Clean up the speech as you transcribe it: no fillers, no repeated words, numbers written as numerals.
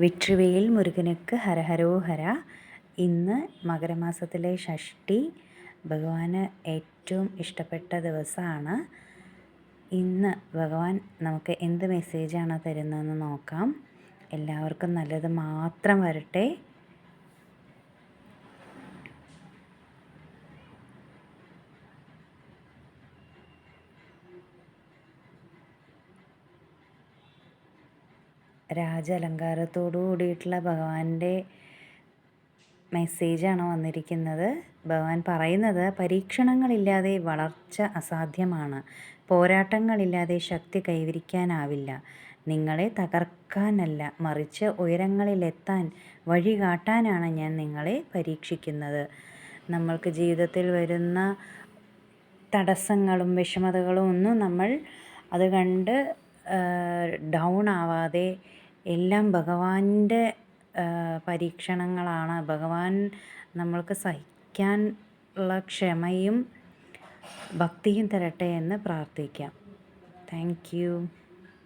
വെട്രിവേൽ മുരുകനുക്ക് ഹരഹരോഹര. ഇന്ന് മകരമാസത്തിലെ ഷഷ്ഠി, ഭഗവാന് ഏറ്റവും ഇഷ്ടപ്പെട്ട ദിവസമാണ്. ഇന്ന് ഭഗവാൻ നമുക്ക് എന്ത് മെസ്സേജാണ് തരുന്നതെന്ന് നോക്കാം. എല്ലാവർക്കും നല്ലത് മാത്രം വരട്ടെ. രാജാലങ്കാരത്തോടു കൂടിയിട്ടുള്ള ഭഗവാന്റെ മെസ്സേജാണ് വന്നിരിക്കുന്നത്. ഭഗവാൻ പറയുന്നത്, പരീക്ഷണങ്ങളില്ലാതെ വളർച്ച അസാധ്യമാണ്. പോരാട്ടങ്ങളില്ലാതെ ശക്തി കൈവരിക്കാനാവില്ല. നിങ്ങളെ തകർക്കാനല്ല, മറിച്ച് ഉയരങ്ങളിലെത്താൻ വഴി കാട്ടാനാണ് ഞാൻ നിങ്ങളെ പരീക്ഷിക്കുന്നത്. നമ്മൾക്ക് ജീവിതത്തിൽ വരുന്ന തടസ്സങ്ങളും വിഷമതകളും ഒന്നും നമ്മൾ അത് കണ്ട് ഡൗൺ ആവാതെ, എല്ലാം ഭഗവാന്റെ പരീക്ഷണങ്ങളാണ്. ഭഗവാൻ നമ്മൾക്ക് സഹിക്കാൻ ഉള്ള ക്ഷമയും ഭക്തിയും തരട്ടെ എന്ന് പ്രാർത്ഥിക്കാം. Thank you.